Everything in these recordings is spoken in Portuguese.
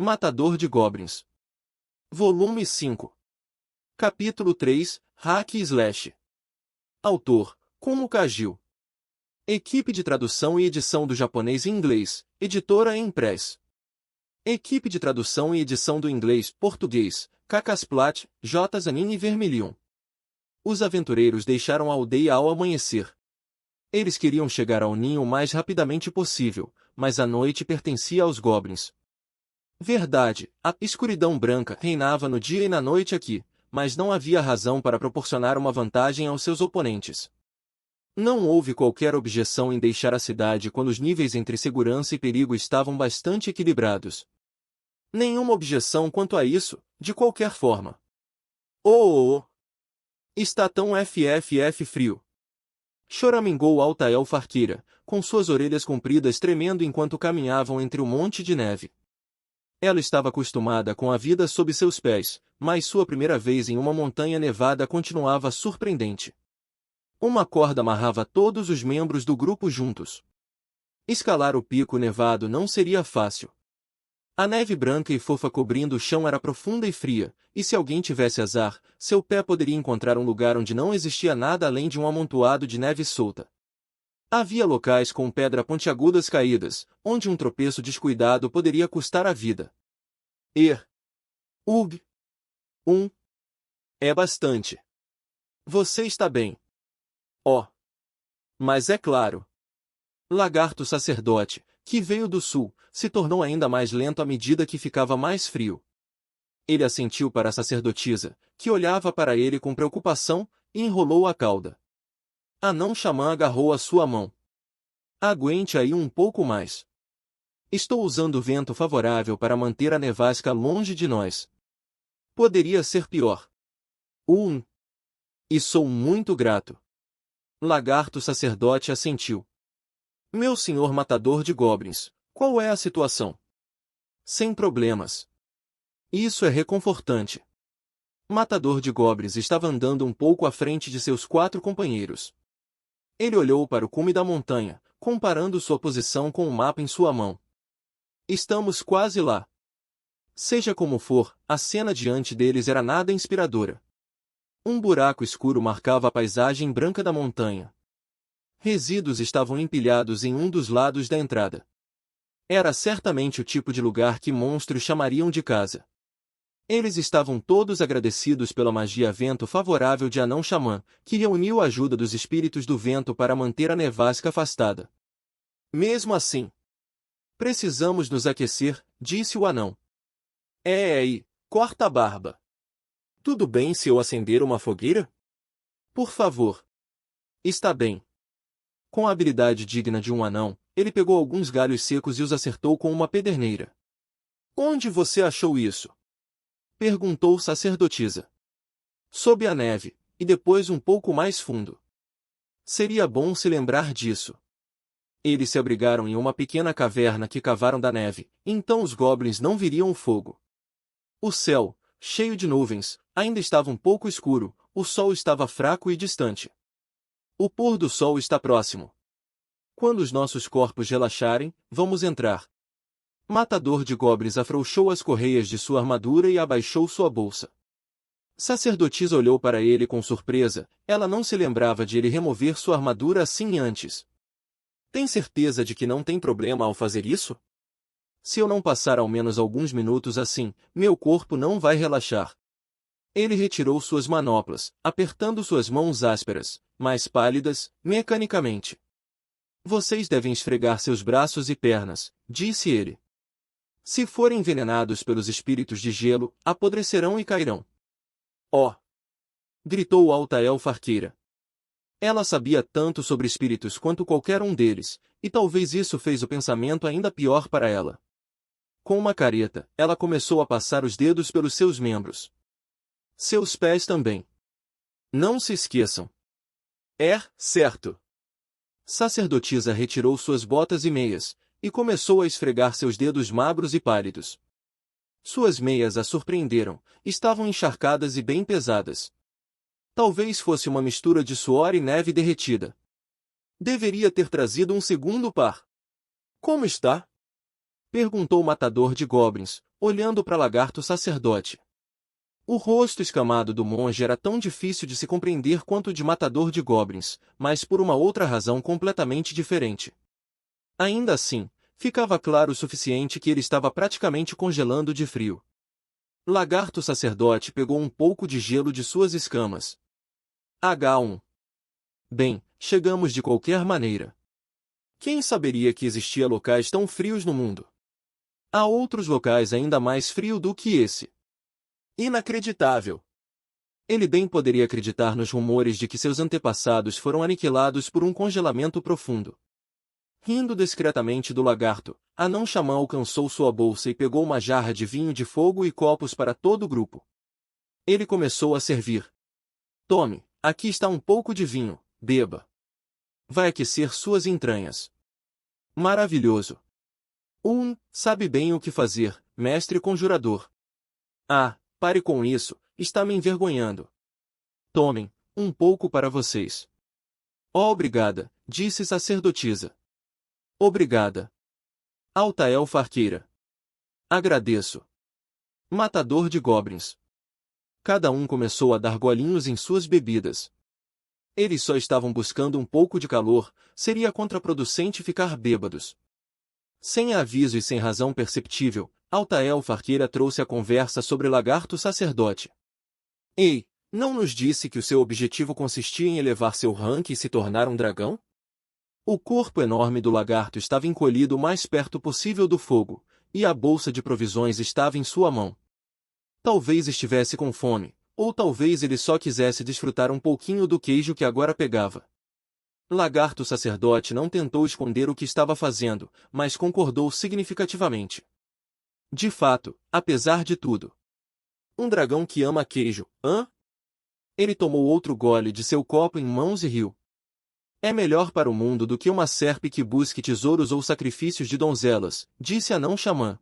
Matador de Goblins. Volume 5. Capítulo 3, Hack e Slash. Autor, Kumo Kagil. Equipe de tradução e edição do japonês e inglês, editora Empress. Equipe de tradução e edição do inglês-português, Cacasplat, J. Zanini Vermilion. Os aventureiros deixaram a aldeia ao amanhecer. Eles queriam chegar ao ninho o mais rapidamente possível, mas a noite pertencia aos goblins. Verdade, a escuridão branca reinava no dia e na noite aqui, mas não havia razão para proporcionar uma vantagem aos seus oponentes. Não houve qualquer objeção em deixar a cidade quando os níveis entre segurança e perigo estavam bastante equilibrados. Nenhuma objeção quanto a isso, de qualquer forma. Oh! Está tão frio. Choramingou Altael Farqueira, com suas orelhas compridas tremendo enquanto caminhavam entre o monte de neve. Ela estava acostumada com a vida sob seus pés, mas sua primeira vez em uma montanha nevada continuava surpreendente. Uma corda amarrava todos os membros do grupo juntos. Escalar o pico nevado não seria fácil. A neve branca e fofa cobrindo o chão era profunda e fria, e se alguém tivesse azar, seu pé poderia encontrar um lugar onde não existia nada além de um amontoado de neve solta. Havia locais com pedras pontiagudas caídas, onde um tropeço descuidado poderia custar a vida. Ugh. É bastante. Você está bem. Oh. Mas é claro. Lagarto sacerdote, que veio do sul, se tornou ainda mais lento à medida que ficava mais frio. Ele assentiu para a sacerdotisa, que olhava para ele com preocupação, e enrolou a cauda. Anão Xamã agarrou a sua mão. Aguente aí um pouco mais. Estou usando vento favorável para manter a nevasca longe de nós. Poderia ser pior. E sou muito grato. Lagarto sacerdote assentiu. Meu senhor matador de goblins, qual é a situação? Sem problemas. Isso é reconfortante. Matador de goblins estava andando um pouco à frente de seus 4 companheiros. Ele olhou para o cume da montanha, comparando sua posição com o mapa em sua mão. Estamos quase lá. Seja como for, a cena diante deles era nada inspiradora. Um buraco escuro marcava a paisagem branca da montanha. Resíduos estavam empilhados em um dos lados da entrada. Era certamente o tipo de lugar que monstros chamariam de casa. Eles estavam todos agradecidos pela magia vento favorável de Anão Xamã, que reuniu a ajuda dos espíritos do vento para manter a nevasca afastada. Mesmo assim, precisamos nos aquecer, disse o anão. Corta a barba. Tudo bem se eu acender uma fogueira? Por favor. Está bem. Com a habilidade digna de um anão, ele pegou alguns galhos secos e os acertou com uma pederneira. Onde você achou isso? Perguntou sacerdotisa. Sob a neve, e depois um pouco mais fundo. Seria bom se lembrar disso. Eles se abrigaram em uma pequena caverna que cavaram da neve, então os goblins não viriam o fogo. O céu, cheio de nuvens, ainda estava um pouco escuro, o sol estava fraco e distante. O pôr do sol está próximo. Quando os nossos corpos relaxarem, vamos entrar. Matador de goblins afrouxou as correias de sua armadura e abaixou sua bolsa. Sacerdotisa olhou para ele com surpresa, ela não se lembrava de ele remover sua armadura assim antes. Tem certeza de que não tem problema ao fazer isso? Se eu não passar ao menos alguns minutos assim, meu corpo não vai relaxar. Ele retirou suas manoplas, apertando suas mãos ásperas, mais pálidas, mecanicamente. Vocês devem esfregar seus braços e pernas, disse ele. Se forem envenenados pelos espíritos de gelo, apodrecerão e cairão. Oh! Gritou Altael Farqueira. Ela sabia tanto sobre espíritos quanto qualquer um deles, e talvez isso fez o pensamento ainda pior para ela. Com uma careta, ela começou a passar os dedos pelos seus membros. Seus pés também. Não se esqueçam. Certo. Sacerdotisa retirou suas botas e meias, e começou a esfregar seus dedos magros e pálidos. Suas meias a surpreenderam, estavam encharcadas e bem pesadas. Talvez fosse uma mistura de suor e neve derretida. Deveria ter trazido um segundo par. Como está? Perguntou o matador de goblins, olhando para Lagarto Sacerdote. O rosto escamado do monge era tão difícil de se compreender quanto o de matador de goblins, mas por uma outra razão completamente diferente. Ainda assim, ficava claro o suficiente que ele estava praticamente congelando de frio. Lagarto Sacerdote pegou um pouco de gelo de suas escamas. H1. Bem, chegamos de qualquer maneira. Quem saberia que existia locais tão frios no mundo? Há outros locais ainda mais frios do que esse. Inacreditável! Ele bem poderia acreditar nos rumores de que seus antepassados foram aniquilados por um congelamento profundo. Rindo discretamente do lagarto, Anão Xamã alcançou sua bolsa e pegou uma jarra de vinho de fogo e copos para todo o grupo. Ele começou a servir. Tome, aqui está um pouco de vinho, beba. Vai aquecer suas entranhas. Maravilhoso. Sabe bem o que fazer, mestre conjurador. Ah, pare com isso, está me envergonhando. Tomem, um pouco para vocês. Oh, obrigada, disse sacerdotisa. Obrigada. Alta elfa arqueira. Agradeço. Matador de goblins. Cada um começou a dar golinhos em suas bebidas. Eles só estavam buscando um pouco de calor, seria contraproducente ficar bêbados. Sem aviso e sem razão perceptível, Alta elfa arqueira trouxe a conversa sobre Lagarto Sacerdote. Ei, não nos disse que o seu objetivo consistia em elevar seu rank e se tornar um dragão? O corpo enorme do lagarto estava encolhido o mais perto possível do fogo, e a bolsa de provisões estava em sua mão. Talvez estivesse com fome, ou talvez ele só quisesse desfrutar um pouquinho do queijo que agora pegava. Lagarto Sacerdote não tentou esconder o que estava fazendo, mas concordou significativamente. De fato, apesar de tudo. Um dragão que ama queijo, hã? Ele tomou outro gole de seu copo em mãos e riu. É melhor para o mundo do que uma serpe que busque tesouros ou sacrifícios de donzelas, disse Anão Xamã.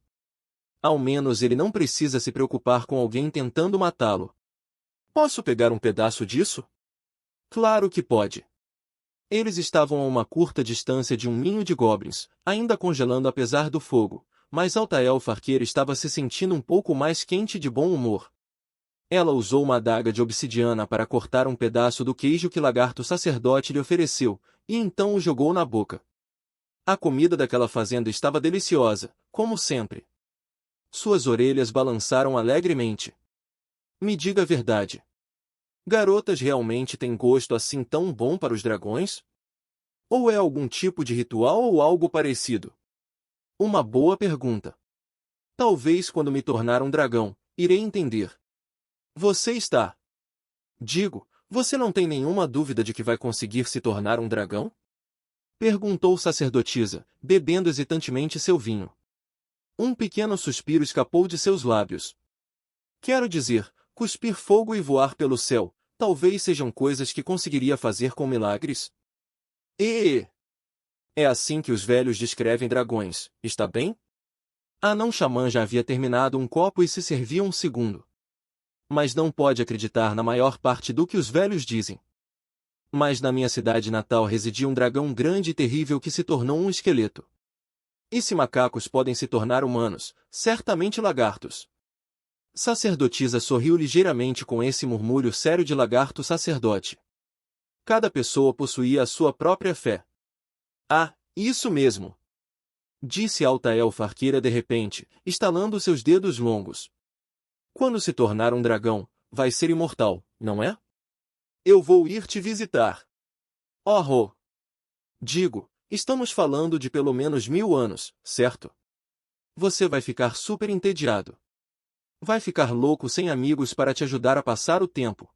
Ao menos ele não precisa se preocupar com alguém tentando matá-lo. Posso pegar um pedaço disso? Claro que pode. Eles estavam a uma curta distância de um ninho de goblins, ainda congelando apesar do fogo, mas Alta elfa arqueira estava se sentindo um pouco mais quente e de bom humor. Ela usou uma adaga de obsidiana para cortar um pedaço do queijo que Lagarto Sacerdote lhe ofereceu, e então o jogou na boca. A comida daquela fazenda estava deliciosa, como sempre. Suas orelhas balançaram alegremente. Me diga a verdade. Garotas realmente têm gosto assim tão bom para os dragões? Ou é algum tipo de ritual ou algo parecido? Uma boa pergunta. Talvez quando me tornar um dragão, irei entender. Você está. Digo, você não tem nenhuma dúvida de que vai conseguir se tornar um dragão? Perguntou sacerdotisa, bebendo hesitantemente seu vinho. Um pequeno suspiro escapou de seus lábios. Quero dizer, cuspir fogo e voar pelo céu, talvez sejam coisas que conseguiria fazer com milagres? É assim que os velhos descrevem dragões, está bem? Anão Xamã já havia terminado um copo e se servia um segundo. Mas não pode acreditar na maior parte do que os velhos dizem. Mas na minha cidade natal residia um dragão grande e terrível que se tornou um esqueleto. E se macacos podem se tornar humanos, certamente lagartos. Sacerdotisa sorriu ligeiramente com esse murmúrio sério de lagarto sacerdote. Cada pessoa possuía a sua própria fé. Ah, isso mesmo! Disse Alta elfa arqueira de repente, estalando seus dedos longos. Quando se tornar um dragão, vai ser imortal, não é? Eu vou ir te visitar. Oh! Digo, estamos falando de pelo menos 1000 anos, certo? Você vai ficar super entediado. Vai ficar louco sem amigos para te ajudar a passar o tempo.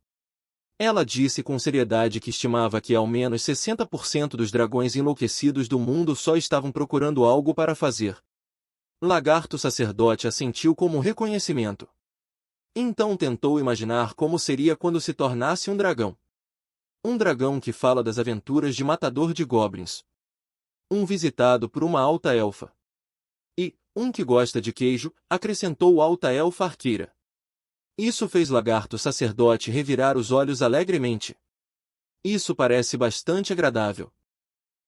Ela disse com seriedade que estimava que ao menos 60% dos dragões enlouquecidos do mundo só estavam procurando algo para fazer. Lagarto Sacerdote assentiu como reconhecimento. Então tentou imaginar como seria quando se tornasse um dragão. Um dragão que fala das aventuras de matador de goblins. Um visitado por uma alta elfa. E, um que gosta de queijo, acrescentou Alta elfa arqueira. Isso fez Lagarto Sacerdote revirar os olhos alegremente. Isso parece bastante agradável.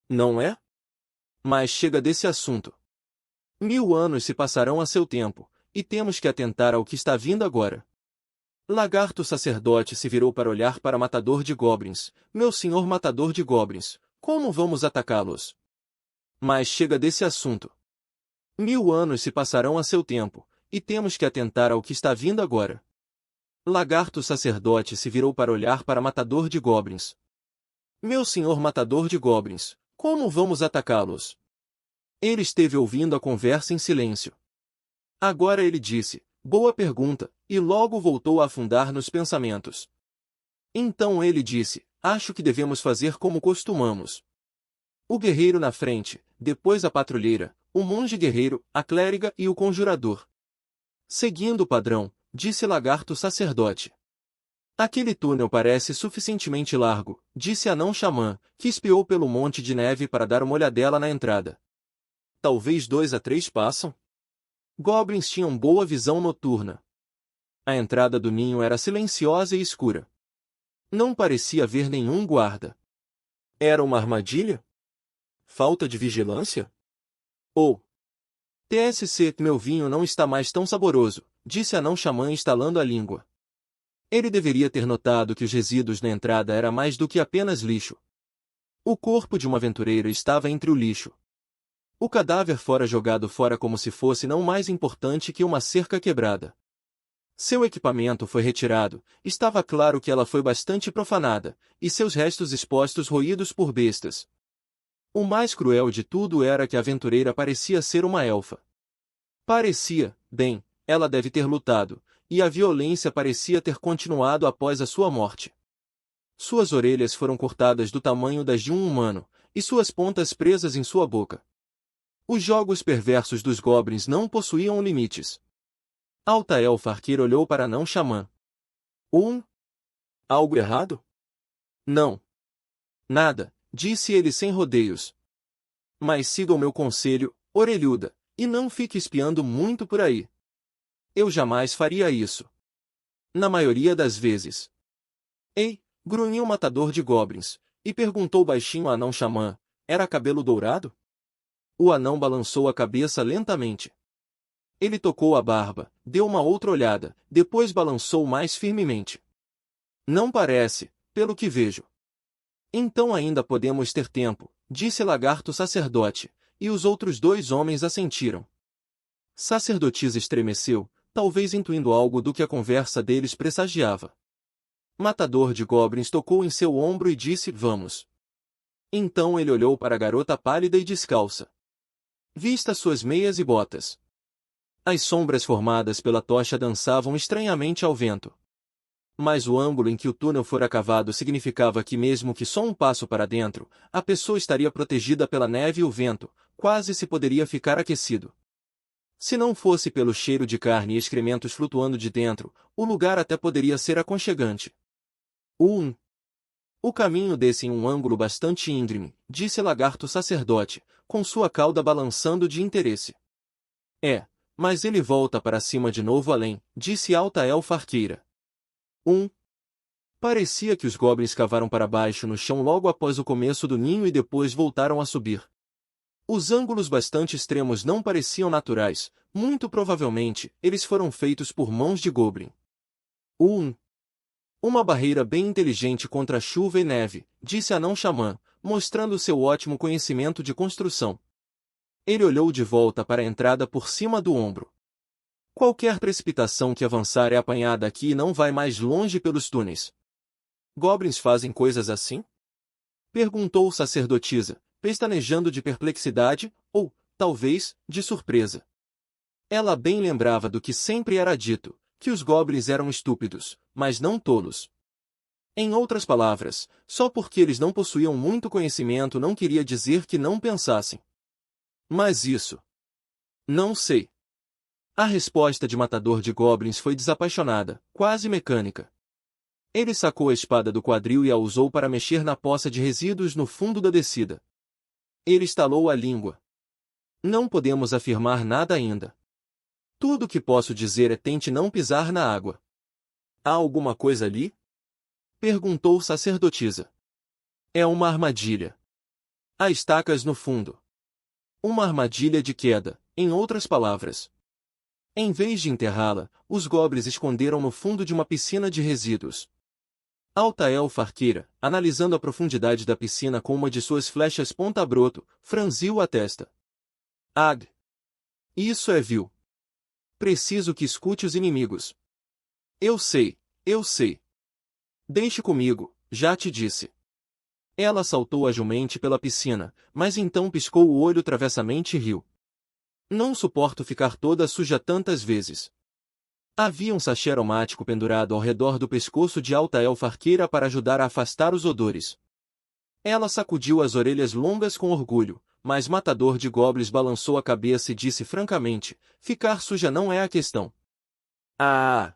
Não é? Mas chega desse assunto. 1000 anos se passarão a seu tempo, e temos que atentar ao que está vindo agora. Lagarto sacerdote se virou para olhar para Matador de Goblins. Meu senhor Matador de Goblins, como vamos atacá-los? Mas chega desse assunto. 1000 anos se passarão a seu tempo, e temos que atentar ao que está vindo agora. Lagarto sacerdote se virou para olhar para Matador de Goblins. Meu senhor Matador de Goblins, como vamos atacá-los? Ele esteve ouvindo a conversa em silêncio. Agora ele disse, boa pergunta, e logo voltou a afundar nos pensamentos. Então ele disse, acho que devemos fazer como costumamos. O guerreiro na frente, depois a patrulheira, o monge guerreiro, a clériga e o conjurador. Seguindo o padrão, disse Lagarto sacerdote. Aquele túnel parece suficientemente largo, disse Anão Xamã, que espiou pelo monte de neve para dar uma olhadela na entrada. Talvez 2 a 3 passam? Goblins tinham boa visão noturna. A entrada do ninho era silenciosa e escura. Não parecia haver nenhum guarda. Era uma armadilha? Falta de vigilância? Ou... TSC, meu vinho não está mais tão saboroso, disse Anão Xamã estalando a língua. Ele deveria ter notado que os resíduos na entrada era mais do que apenas lixo. O corpo de uma aventureira estava entre o lixo. O cadáver fora jogado fora como se fosse não mais importante que uma cerca quebrada. Seu equipamento foi retirado, estava claro que ela foi bastante profanada, e seus restos expostos roídos por bestas. O mais cruel de tudo era que a aventureira parecia ser uma elfa. Parecia, bem, ela deve ter lutado, e a violência parecia ter continuado após a sua morte. Suas orelhas foram cortadas do tamanho das de um humano, e suas pontas presas em sua boca. Os jogos perversos dos goblins não possuíam limites. Alta elfa arqueira olhou para Anão Xamã. Algo errado? Não. Nada, disse ele sem rodeios. Mas siga o meu conselho, orelhuda, e não fique espiando muito por aí. Eu jamais faria isso. Na maioria das vezes. Ei, grunhiu o matador de goblins, e perguntou baixinho a Anão Xamã, era cabelo dourado? O anão balançou a cabeça lentamente. Ele tocou a barba, deu uma outra olhada, depois balançou mais firmemente. Não parece, pelo que vejo. Então ainda podemos ter tempo, disse Lagarto sacerdote, e os outros 2 homens assentiram. Sacerdotisa estremeceu, talvez intuindo algo do que a conversa deles pressagiava. Matador de goblins tocou em seu ombro e disse, vamos. Então ele olhou para a garota pálida e descalça. Vista suas meias e botas. As sombras formadas pela tocha dançavam estranhamente ao vento. Mas o ângulo em que o túnel fora cavado significava que mesmo que só um passo para dentro, a pessoa estaria protegida pela neve e o vento, quase se poderia ficar aquecido. Se não fosse pelo cheiro de carne e excrementos flutuando de dentro, o lugar até poderia ser aconchegante. O caminho desce em um ângulo bastante íngreme, disse Lagarto sacerdote, com sua cauda balançando de interesse. Mas ele volta para cima de novo além, disse Alta elfa arqueira. Parecia que os goblins cavaram para baixo no chão logo após o começo do ninho e depois voltaram a subir. Os ângulos bastante extremos não pareciam naturais, muito provavelmente, eles foram feitos por mãos de goblin. Uma barreira bem inteligente contra chuva e neve, disse Anão Xamã, mostrando seu ótimo conhecimento de construção. Ele olhou de volta para a entrada por cima do ombro. Qualquer precipitação que avançar é apanhada aqui e não vai mais longe pelos túneis. Goblins fazem coisas assim? Perguntou sacerdotisa, pestanejando de perplexidade, ou, talvez, de surpresa. Ela bem lembrava do que sempre era dito, que os goblins eram estúpidos, mas não tolos. Em outras palavras, só porque eles não possuíam muito conhecimento não queria dizer que não pensassem. Mas isso... não sei. A resposta de Matador de Goblins foi desapaixonada, quase mecânica. Ele sacou a espada do quadril e a usou para mexer na poça de resíduos no fundo da descida. Ele estalou a língua. Não podemos afirmar nada ainda. Tudo o que posso dizer é tente não pisar na água. Há alguma coisa ali? Perguntou sacerdotisa. É uma armadilha. Há estacas no fundo. Uma armadilha de queda, em outras palavras. Em vez de enterrá-la, os goblins esconderam no fundo de uma piscina de resíduos. Alta-elfa arqueira, analisando a profundidade da piscina com uma de suas flechas ponta-broto, franziu a testa. Ag! Isso é vil. Preciso que escute os inimigos. Eu sei, eu sei. Deixe comigo, já te disse. Ela saltou agivelmente pela piscina, mas então piscou o olho travessamente e riu. Não suporto ficar toda suja tantas vezes. Havia um sachê aromático pendurado ao redor do pescoço de Alta-elfa arqueira para ajudar a afastar os odores. Ela sacudiu as orelhas longas com orgulho, mas Matador de Goblins balançou a cabeça e disse francamente, ficar suja não é a questão. Ah!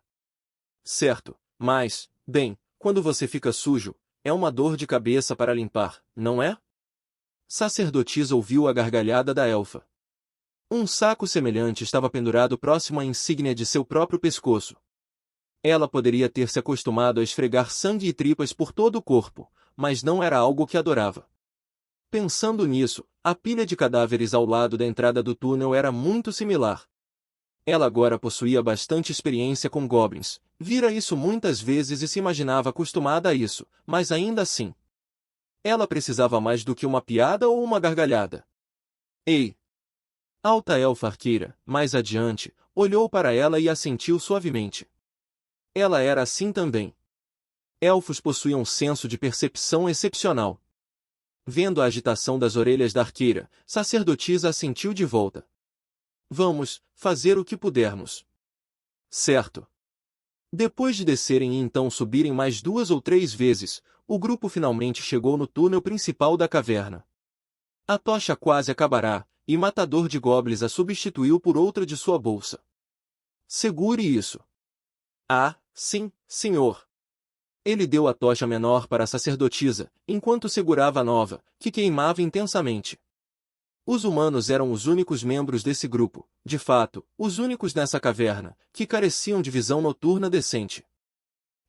Certo, mas, bem, quando você fica sujo, é uma dor de cabeça para limpar, não é? Sacerdotisa ouviu a gargalhada da elfa. Um saco semelhante estava pendurado próximo à insígnia de seu próprio pescoço. Ela poderia ter se acostumado a esfregar sangue e tripas por todo o corpo, mas não era algo que adorava. Pensando nisso, a pilha de cadáveres ao lado da entrada do túnel era muito similar. Ela agora possuía bastante experiência com goblins, vira isso muitas vezes e se imaginava acostumada a isso, mas ainda assim. Ela precisava mais do que uma piada ou uma gargalhada. Ei! Alta-elfa arqueira, mais adiante, olhou para ela e assentiu suavemente. Ela era assim também. Elfos possuíam um senso de percepção excepcional. Vendo a agitação das orelhas da arqueira, sacerdotisa assentiu de volta. Vamos, fazer o que pudermos. Certo. Depois de descerem e então subirem mais 2 ou 3 vezes, o grupo finalmente chegou no túnel principal da caverna. A tocha quase acabará, e Matador de Goblins a substituiu por outra de sua bolsa. Segure isso. Ah, sim, senhor. Ele deu a tocha menor para a sacerdotisa, enquanto segurava a nova, que queimava intensamente. Os humanos eram os únicos membros desse grupo, de fato, os únicos nessa caverna, que careciam de visão noturna decente.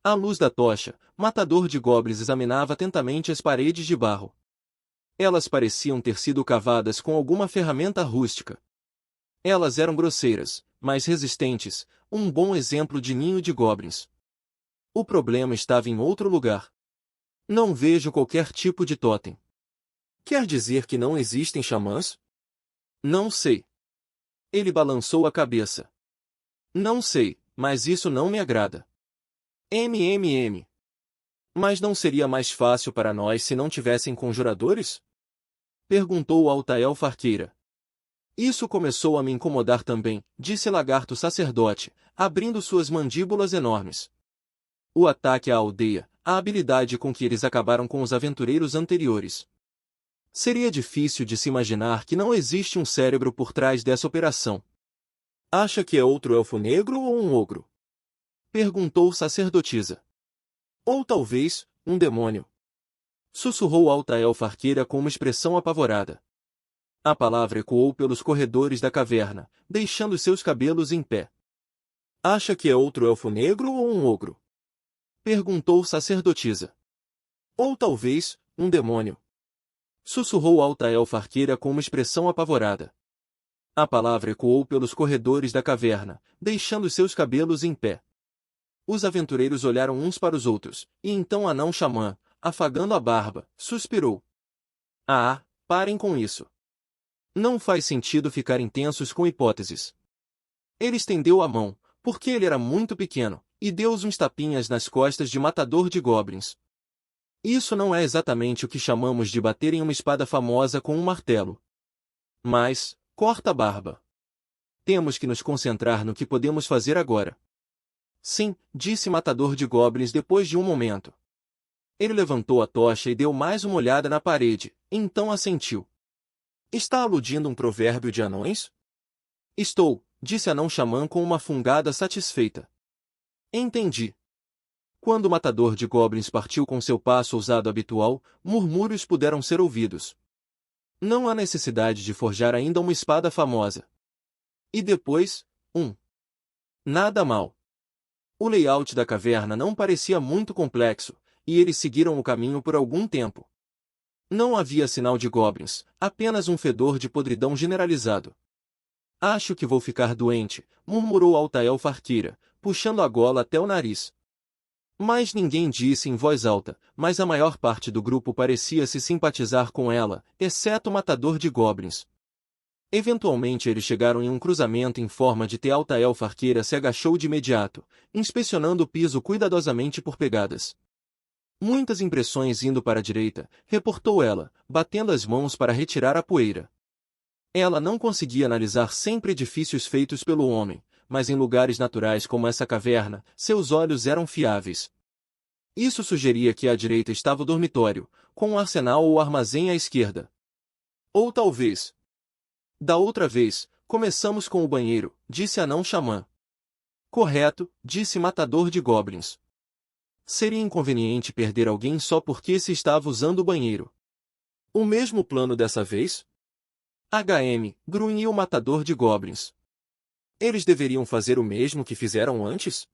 À luz da tocha, Matador de Goblins examinava atentamente as paredes de barro. Elas pareciam ter sido cavadas com alguma ferramenta rústica. Elas eram grosseiras, mas resistentes, um bom exemplo de ninho de goblins. O problema estava em outro lugar. Não vejo qualquer tipo de totem. Quer dizer que não existem xamãs? Não sei. Ele balançou a cabeça. Não sei, mas isso não me agrada. MMM. Mas não seria mais fácil para nós se não tivessem conjuradores? Perguntou Alta-elfa arqueira. Isso começou a me incomodar também, disse Lagarto sacerdote, abrindo suas mandíbulas enormes. O ataque à aldeia, a habilidade com que eles acabaram com os aventureiros anteriores. Seria difícil de se imaginar que não existe um cérebro por trás dessa operação. Acha que é outro elfo negro ou um ogro? Perguntou sacerdotisa. Ou talvez, um demônio. Sussurrou Alta-elfa arqueira com uma expressão apavorada. A palavra ecoou pelos corredores da caverna, deixando seus cabelos em pé. Acha que é outro elfo negro ou um ogro? Perguntou sacerdotisa. Ou talvez, um demônio. Sussurrou Alta-elfa arqueira com uma expressão apavorada. A palavra ecoou pelos corredores da caverna, deixando seus cabelos em pé. Os aventureiros olharam uns para os outros, e então a não xamã, afagando a barba, suspirou. Ah, parem com isso. Não faz sentido ficarem tensos com hipóteses. Ele estendeu a mão, porque ele era muito pequeno, e deu uns tapinhas nas costas de Matador de Goblins. Isso não é exatamente o que chamamos de bater em uma espada famosa com um martelo. Mas, corta a barba. Temos que nos concentrar no que podemos fazer agora. Sim, disse Matador de Goblins depois de um momento. Ele levantou a tocha e deu mais uma olhada na parede, então assentiu. Está aludindo um provérbio de anões? Estou, disse a não xamã com uma fungada satisfeita. Entendi. Quando o Matador de Goblins partiu com seu passo ousado habitual, murmúrios puderam ser ouvidos. Não há necessidade de forjar ainda uma espada famosa. E depois, nada mal. O layout da caverna não parecia muito complexo, e eles seguiram o caminho por algum tempo. Não havia sinal de goblins, apenas um fedor de podridão generalizado. Acho que vou ficar doente, murmurou Altael Farqueira, puxando a gola até o nariz. Mas ninguém disse em voz alta, mas a maior parte do grupo parecia se simpatizar com ela, exceto o matador de goblins. Eventualmente eles chegaram em um cruzamento em forma de T. Altael Farqueira se agachou de imediato, inspecionando o piso cuidadosamente por pegadas. Muitas impressões indo para a direita, reportou ela, batendo as mãos para retirar a poeira. Ela não conseguia analisar sempre edifícios feitos pelo homem, mas em lugares naturais como essa caverna, seus olhos eram fiáveis. Isso sugeria que à direita estava o dormitório, com um arsenal ou armazém à esquerda. Ou talvez. Da outra vez, começamos com o banheiro, disse Anão Xamã. Correto, disse Matador de Goblins. Seria inconveniente perder alguém só porque se estava usando o banheiro. O mesmo plano dessa vez? Grunhiu o Matador de Goblins. Eles deveriam fazer o mesmo que fizeram antes?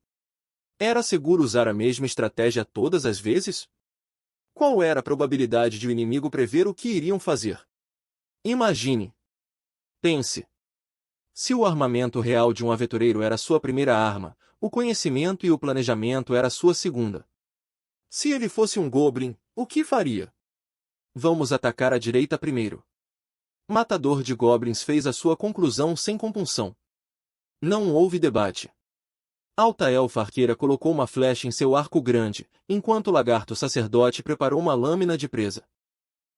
Era seguro usar a mesma estratégia todas as vezes? Qual era a probabilidade de o inimigo prever o que iriam fazer? Imagine. Pense. Se o armamento real de um aventureiro era sua primeira arma, o conhecimento e o planejamento era sua segunda. Se ele fosse um goblin, o que faria? Vamos atacar a direita primeiro. Matador de Goblins fez a sua conclusão sem compunção. Não houve debate. Altael Farqueira colocou uma flecha em seu arco grande, enquanto o lagarto sacerdote preparou uma lâmina de presa.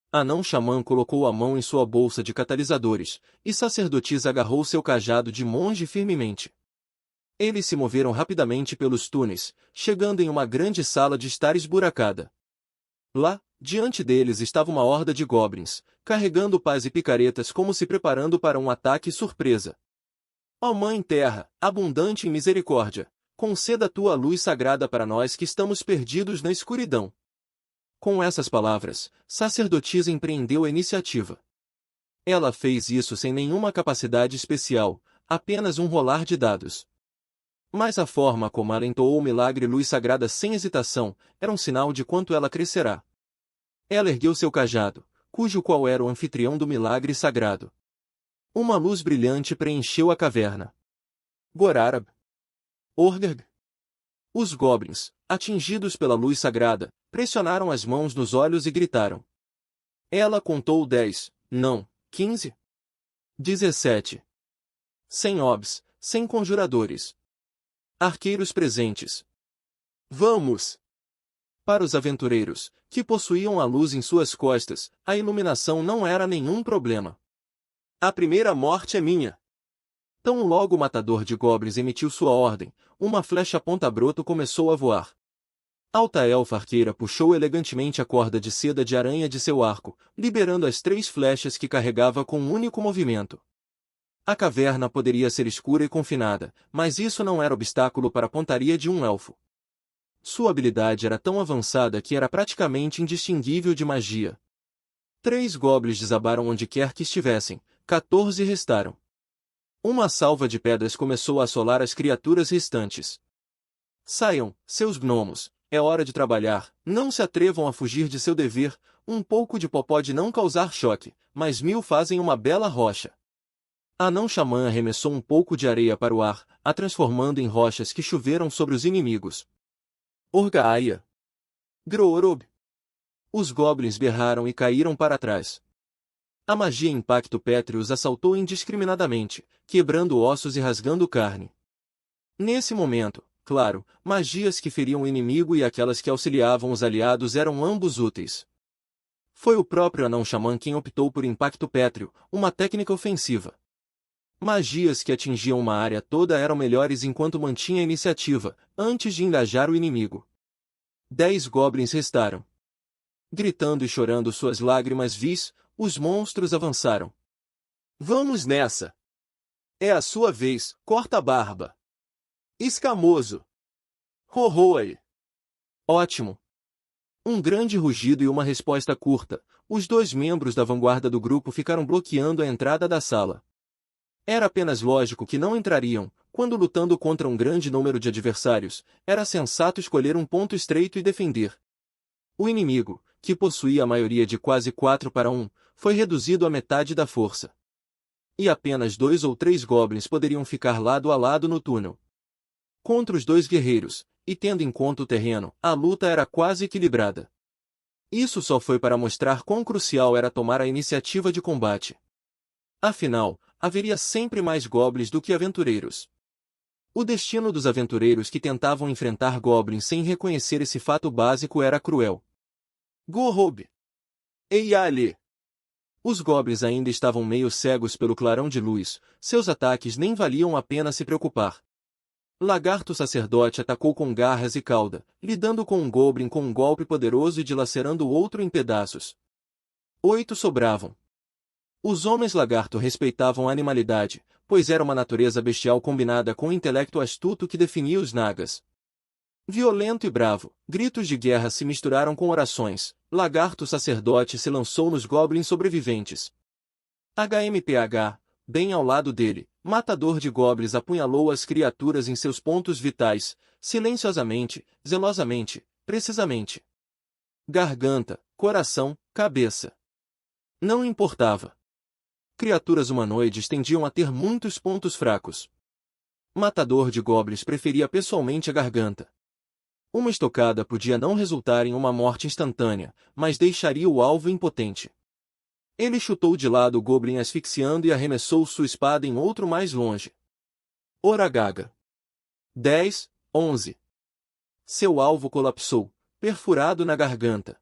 Anão Xamã colocou a mão em sua bolsa de catalisadores, e sacerdotisa agarrou seu cajado de monge firmemente. Eles se moveram rapidamente pelos túneis, chegando em uma grande sala de estar esburacada. Lá, diante deles estava uma horda de goblins, carregando pás e picaretas como se preparando para um ataque surpresa. Ó Mãe Terra, abundante em misericórdia, conceda tua luz sagrada para nós que estamos perdidos na escuridão. Com essas palavras, sacerdotisa empreendeu a iniciativa. Ela fez isso sem nenhuma capacidade especial, apenas um rolar de dados. Mas a forma como ela entoou o milagre luz sagrada sem hesitação, era um sinal de quanto ela crescerá. Ela ergueu seu cajado, cujo qual era o anfitrião do milagre sagrado. Uma luz brilhante preencheu a caverna. Gorarab. Orgarg. Os goblins, atingidos pela luz sagrada, pressionaram as mãos nos olhos e gritaram. Ela contou 10, não, 15. 17. 100 obs, 100 conjuradores. Arqueiros presentes. Vamos! Para os aventureiros, que possuíam a luz em suas costas, a iluminação não era nenhum problema. A primeira morte é minha. Tão logo o matador de goblins emitiu sua ordem, uma flecha ponta-broto começou a voar. Altael Farqueira puxou elegantemente a corda de seda de aranha de seu arco, liberando as 3 flechas que carregava com um único movimento. A caverna poderia ser escura e confinada, mas isso não era obstáculo para a pontaria de um elfo. Sua habilidade era tão avançada que era praticamente indistinguível de magia. 3 goblins desabaram onde quer que estivessem, 14 restaram. Uma salva de pedras começou a assolar as criaturas restantes. Saiam, seus gnomos, é hora de trabalhar, não se atrevam a fugir de seu dever, um pouco de pó pode não causar choque, mas 1000 fazem uma bela rocha. Anão Xamã arremessou um pouco de areia para o ar, a transformando em rochas que choveram sobre os inimigos. Orgaia. Groorob. Os goblins berraram e caíram para trás. A magia Impacto Pétreo os assaltou indiscriminadamente, quebrando ossos e rasgando carne. Nesse momento, claro, magias que feriam o inimigo e aquelas que auxiliavam os aliados eram ambos úteis. Foi o próprio Anão Xamã quem optou por Impacto Pétreo, uma técnica ofensiva. Magias que atingiam uma área toda eram melhores enquanto mantinha a iniciativa, antes de engajar o inimigo. 10 goblins restaram. Gritando e chorando suas lágrimas vis, os monstros avançaram. Vamos nessa! É a sua vez, corta-barba! Escamoso! Horroi! Ótimo! Um grande rugido e uma resposta curta, os 2 membros da vanguarda do grupo ficaram bloqueando a entrada da sala. Era apenas lógico que não entrariam, quando lutando contra um grande número de adversários, era sensato escolher um ponto estreito e defender. O inimigo, que possuía a maioria de quase 4 para 1, foi reduzido à metade da força. E apenas 2 ou 3 goblins poderiam ficar lado a lado no túnel. Contra os 2 guerreiros, e tendo em conta o terreno, a luta era quase equilibrada. Isso só foi para mostrar quão crucial era tomar a iniciativa de combate. Afinal, haveria sempre mais goblins do que aventureiros. O destino dos aventureiros que tentavam enfrentar goblins sem reconhecer esse fato básico era cruel. Go-Rob! Ei ali! Os goblins ainda estavam meio cegos pelo clarão de luz, seus ataques nem valiam a pena se preocupar. Lagarto Sacerdote atacou com garras e cauda, lidando com um goblin com um golpe poderoso e dilacerando o outro em pedaços. 8 sobravam. Os homens lagarto respeitavam a animalidade, pois era uma natureza bestial combinada com o intelecto astuto que definia os nagas. Violento e bravo, gritos de guerra se misturaram com orações. Lagarto Sacerdote se lançou nos goblins sobreviventes. HMPH, bem ao lado dele, Matador de Goblins apunhalou as criaturas em seus pontos vitais, silenciosamente, zelosamente, precisamente. Garganta, coração, cabeça. Não importava. Criaturas humanoides tendiam a ter muitos pontos fracos. Matador de Goblins preferia pessoalmente a garganta. Uma estocada podia não resultar em uma morte instantânea, mas deixaria o alvo impotente. Ele chutou de lado o goblin asfixiando e arremessou sua espada em outro mais longe. Oragaga. 10, 11. Seu alvo colapsou, perfurado na garganta.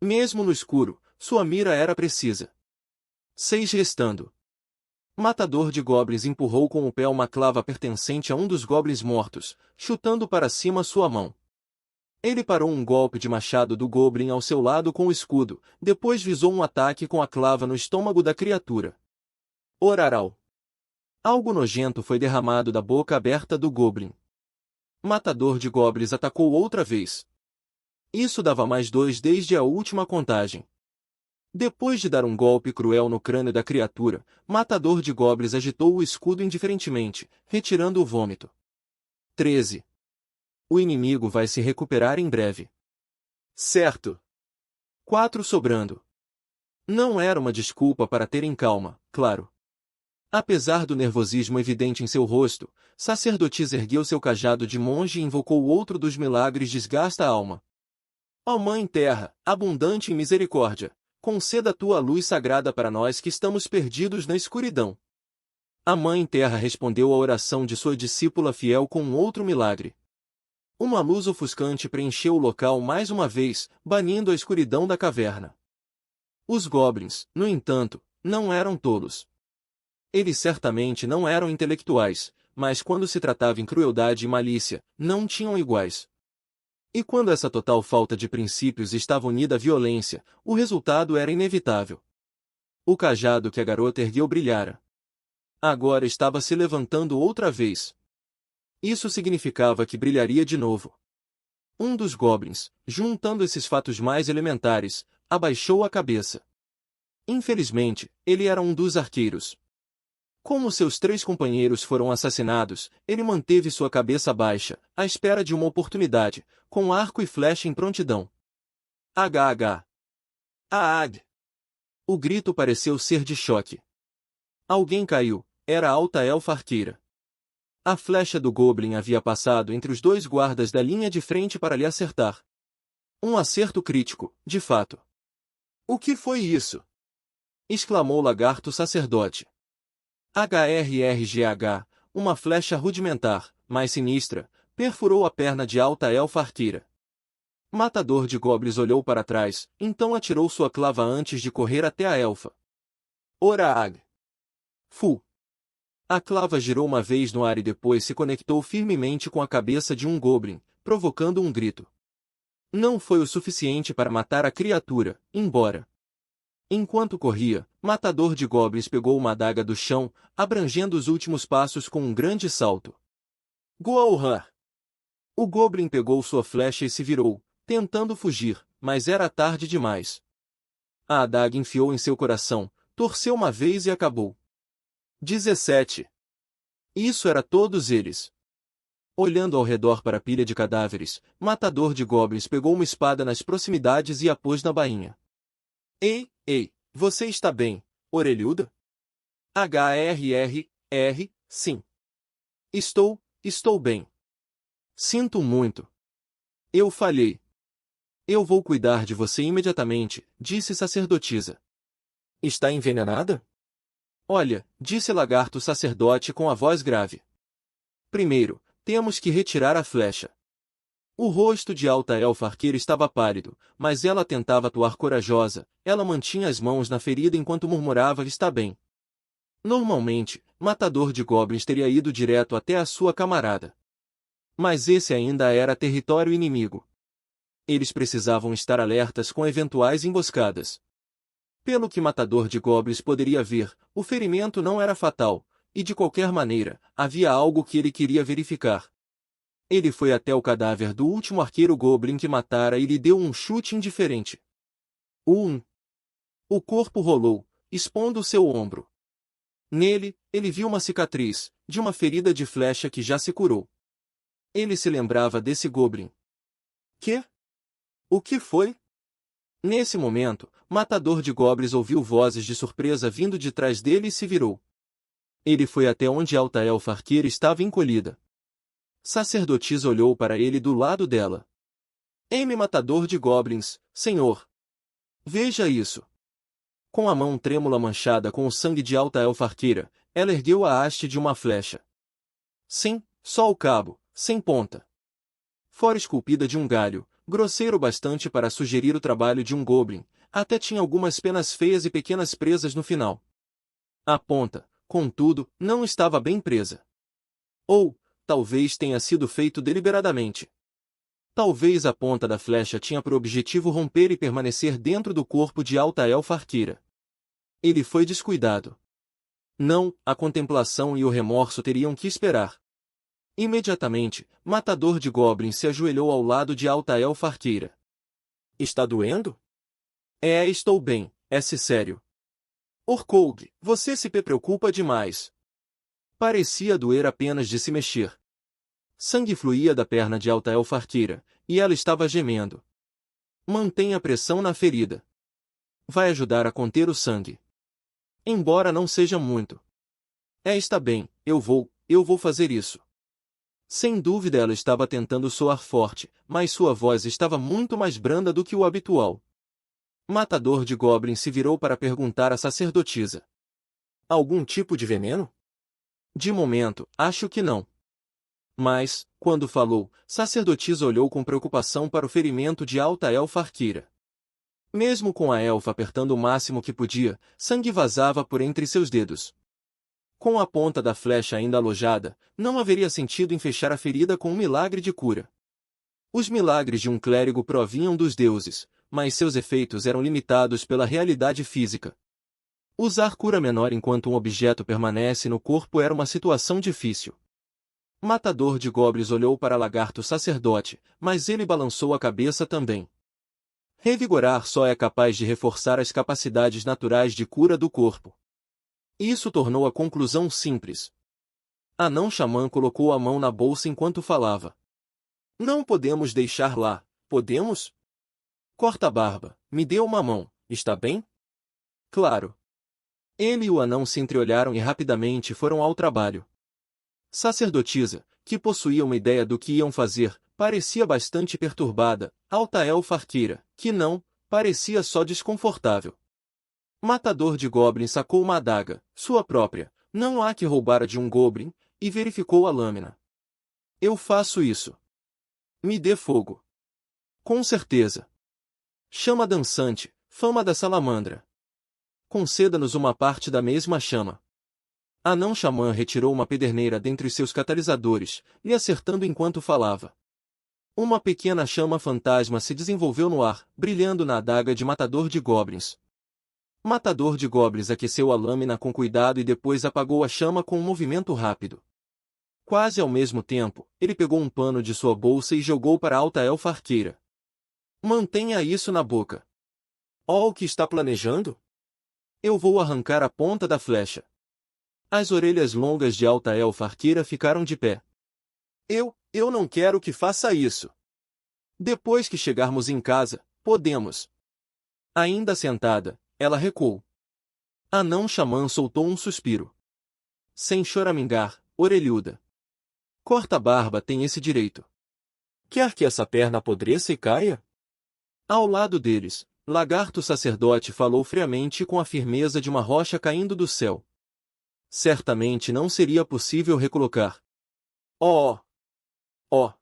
Mesmo no escuro, sua mira era precisa. 6 restando. Matador de Goblins empurrou com o pé uma clava pertencente a um dos goblins mortos, chutando para cima sua mão. Ele parou um golpe de machado do goblin ao seu lado com o escudo, depois visou um ataque com a clava no estômago da criatura. Oraral. Algo nojento foi derramado da boca aberta do goblin. Matador de Goblins atacou outra vez. Isso dava mais 2 desde a última contagem. Depois de dar um golpe cruel no crânio da criatura, Matador de Goblins agitou o escudo indiferentemente, retirando o vômito. 13. O inimigo vai se recuperar em breve. Certo. 4 sobrando. Não era uma desculpa para terem calma, claro. Apesar do nervosismo evidente em seu rosto, Sacerdotisa ergueu seu cajado de monge e invocou outro dos milagres desgasta a alma. Ó Mãe Terra, abundante em misericórdia, conceda a tua luz sagrada para nós que estamos perdidos na escuridão. A Mãe Terra respondeu à oração de sua discípula fiel com um outro milagre. Uma luz ofuscante preencheu o local mais uma vez, banindo a escuridão da caverna. Os goblins, no entanto, não eram tolos. Eles certamente não eram intelectuais, mas quando se tratava em crueldade e malícia, não tinham iguais. E quando essa total falta de princípios estava unida à violência, o resultado era inevitável. O cajado que a garota ergueu brilhara. Agora estava se levantando outra vez. Isso significava que brilharia de novo. Um dos goblins, juntando esses fatos mais elementares, abaixou a cabeça. Infelizmente, ele era um dos arqueiros. Como seus 3 companheiros foram assassinados, ele manteve sua cabeça baixa, à espera de uma oportunidade, com arco e flecha em prontidão. HH. Aag. O grito pareceu ser de choque. Alguém caiu, era a alta elfa arqueira. A flecha do goblin havia passado entre os 2 guardas da linha de frente para lhe acertar. Um acerto crítico, de fato. O que foi isso? Exclamou o lagarto sacerdote. HRRGH, uma flecha rudimentar, mais sinistra, perfurou a perna de alta elfa arqueira. Matador de Goblins olhou para trás, então atirou sua clava antes de correr até a elfa. Oraag. Fu. A clava girou uma vez no ar e depois se conectou firmemente com a cabeça de um goblin, provocando um grito. Não foi o suficiente para matar a criatura, embora. Enquanto corria, Matador de Goblins pegou uma adaga do chão, abrangendo os últimos passos com um grande salto. Goalhar! O goblin pegou sua flecha e se virou, tentando fugir, mas era tarde demais. A adaga enfiou em seu coração, torceu uma vez e acabou. 17. Isso era todos eles. Olhando ao redor para a pilha de cadáveres, Matador de Goblins pegou uma espada nas proximidades e a pôs na bainha. Ei, você está bem, orelhuda? sim. Estou bem. Sinto muito. Eu falhei. Eu vou cuidar de você imediatamente, disse sacerdotisa. Está envenenada? Olha, disse Lagarto sacerdote com a voz grave. Primeiro, temos que retirar a flecha. O rosto de Alta Elfa Arqueira estava pálido, mas ela tentava atuar corajosa, ela mantinha as mãos na ferida enquanto murmurava: está bem. Normalmente, Matador de Goblins teria ido direto até a sua camarada. Mas esse ainda era território inimigo. Eles precisavam estar alertas com eventuais emboscadas. Pelo que Matador de Goblins poderia ver, o ferimento não era fatal, e de qualquer maneira, havia algo que ele queria verificar. Ele foi até o cadáver do último arqueiro Goblin que matara e lhe deu um chute indiferente. O corpo rolou, expondo seu ombro. Nele, ele viu uma cicatriz, de uma ferida de flecha que já se curou. Ele se lembrava desse Goblin. Que? O que foi? Nesse momento, Matador de Goblins ouviu vozes de surpresa vindo de trás dele e se virou. Ele foi até onde Alta Elfa Arqueira estava encolhida. Sacerdotisa olhou para ele do lado dela. M. Matador de Goblins, senhor. Veja isso. Com a mão trêmula manchada com o sangue de Alta Elfa Arqueira, ela ergueu a haste de uma flecha. Sim, só o cabo, sem ponta. Fora esculpida de um galho, grosseiro bastante para sugerir o trabalho de um Goblin, até tinha algumas penas feias e pequenas presas no final. A ponta, contudo, não estava bem presa. Ou, talvez tenha sido feito deliberadamente. Talvez a ponta da flecha tinha por objetivo romper e permanecer dentro do corpo de Alta Elfa Arqueira. Ele foi descuidado. Não, a contemplação e o remorso teriam que esperar. Imediatamente, Matador de Goblins se ajoelhou ao lado de Alta Elfa Arqueira. Está doendo? Estou bem, sério. Orkoug, você se preocupa demais. Parecia doer apenas de se mexer. Sangue fluía da perna de Alta Elfa Arqueira, e ela estava gemendo. Mantenha pressão na ferida. Vai ajudar a conter o sangue. Embora não seja muito. Está bem, eu vou fazer isso. Sem dúvida ela estava tentando soar forte, mas sua voz estava muito mais branda do que o habitual. Matador de Goblins se virou para perguntar à sacerdotisa. Algum tipo de veneno? De momento, acho que não. Mas, quando falou, sacerdotisa olhou com preocupação para o ferimento de Alta Elfa Arqueira. Mesmo com a elfa apertando o máximo que podia, sangue vazava por entre seus dedos. Com a ponta da flecha ainda alojada, não haveria sentido em fechar a ferida com um milagre de cura. Os milagres de um clérigo provinham dos deuses, mas seus efeitos eram limitados pela realidade física. Usar cura menor enquanto um objeto permanece no corpo era uma situação difícil. Matador de Goblins olhou para Lagarto Sacerdote, mas ele balançou a cabeça também. Revigorar só é capaz de reforçar as capacidades naturais de cura do corpo. Isso tornou a conclusão simples. Anão Xamã colocou a mão na bolsa enquanto falava. Não podemos deixar lá, podemos? Corta a barba, me dê uma mão, está bem? Claro. Ele e o anão se entreolharam e rapidamente foram ao trabalho. Sacerdotisa, que possuía uma ideia do que iam fazer, parecia bastante perturbada. Alta Elfa Arqueira, que não, parecia só desconfortável. Matador de Goblin sacou uma adaga, sua própria, não há que roubar de um Goblin, e verificou a lâmina. Eu faço isso. Me dê fogo. Com certeza. Chama dançante, fama da salamandra. Conceda-nos uma parte da mesma chama. Anão Xamã retirou uma pederneira dentre os seus catalisadores, lhe acertando enquanto falava. Uma pequena chama fantasma se desenvolveu no ar, brilhando na adaga de Matador de Goblins. Matador de Goblins aqueceu a lâmina com cuidado e depois apagou a chama com um movimento rápido. Quase ao mesmo tempo, ele pegou um pano de sua bolsa e jogou para Alta Elfa Arqueira. Mantenha isso na boca. O que está planejando? Eu vou arrancar a ponta da flecha. As orelhas longas de Alta Elfa Arqueira ficaram de pé. Eu não quero que faça isso. Depois que chegarmos em casa, podemos. Ainda sentada, ela recuou. Anão xamã soltou um suspiro. Sem choramingar, orelhuda. Corta a barba tem esse direito. Quer que essa perna apodreça e caia? Ao lado deles, Lagarto sacerdote falou friamente e com a firmeza de uma rocha caindo do céu. Certamente não seria possível recolocar. Oh! Oh!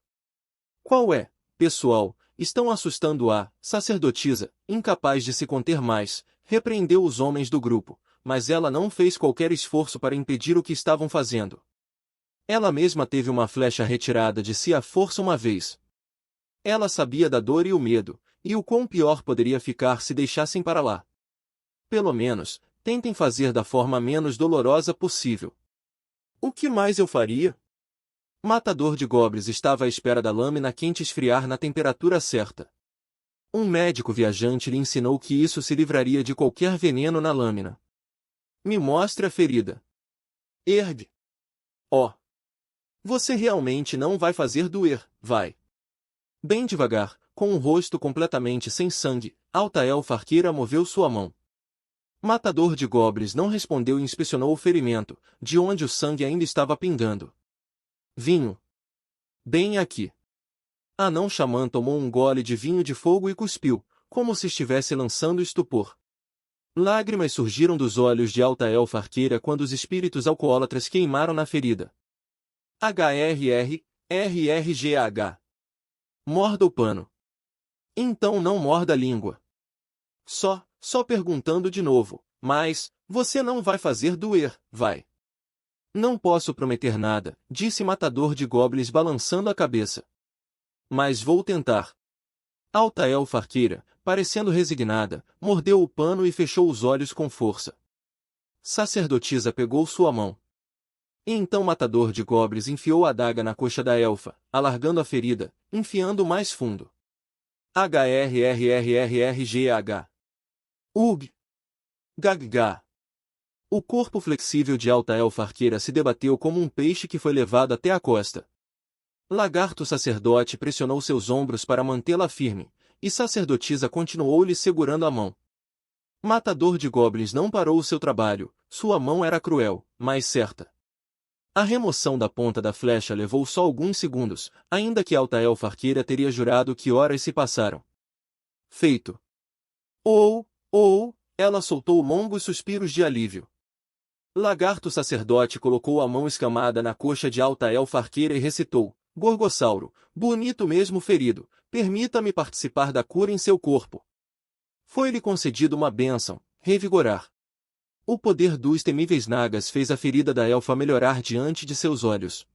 Qual é, pessoal? Estão assustando a sacerdotisa, incapaz de se conter mais, repreendeu os homens do grupo, mas ela não fez qualquer esforço para impedir o que estavam fazendo. Ela mesma teve uma flecha retirada de si à força uma vez. Ela sabia da dor e o medo, e o quão pior poderia ficar se deixassem para lá. Pelo menos, tentem fazer da forma menos dolorosa possível. O que mais eu faria? Matador de Goblins estava à espera da lâmina quente esfriar na temperatura certa. Um médico viajante lhe ensinou que isso se livraria de qualquer veneno na lâmina. Me mostre a ferida. Ergue. Oh! Você realmente não vai fazer doer, vai. Bem devagar, com o rosto completamente sem sangue, Alta Elfa Arqueira moveu sua mão. Matador de Goblins não respondeu e inspecionou o ferimento, de onde o sangue ainda estava pingando. Vinho. Bem aqui. Anão xamã tomou um gole de vinho de fogo e cuspiu, como se estivesse lançando estupor. Lágrimas surgiram dos olhos de Alta Elfa Arqueira quando os espíritos alcoólatras queimaram na ferida. RRGH. Morda o pano. Então não morda a língua. Só perguntando de novo, mas, você não vai fazer doer, vai. Não posso prometer nada, disse Matador de Goblins balançando a cabeça. Mas vou tentar. Alta Elfa Arqueira, parecendo resignada, mordeu o pano e fechou os olhos com força. Sacerdotisa pegou sua mão. E então Matador de Goblins enfiou a adaga na coxa da elfa, alargando a ferida, enfiando mais fundo. HRRRRGH. Ug. Gagga. O corpo flexível de Alta Elfa Arqueira se debateu como um peixe que foi levado até a costa. Lagarto sacerdote pressionou seus ombros para mantê-la firme, e sacerdotisa continuou-lhe segurando a mão. Matador de Goblins não parou o seu trabalho, sua mão era cruel, mas certa. A remoção da ponta da flecha levou só alguns segundos, ainda que Alta Elfa Arqueira teria jurado que horas se passaram. Feito. Ela soltou longos suspiros de alívio. Lagarto sacerdote colocou a mão escamada na coxa de Alta Elfa Arqueira e recitou: Gorgossauro, bonito mesmo ferido, permita-me participar da cura em seu corpo. Foi-lhe concedido uma bênção, revigorar. O poder dos temíveis nagas fez a ferida da elfa melhorar diante de seus olhos.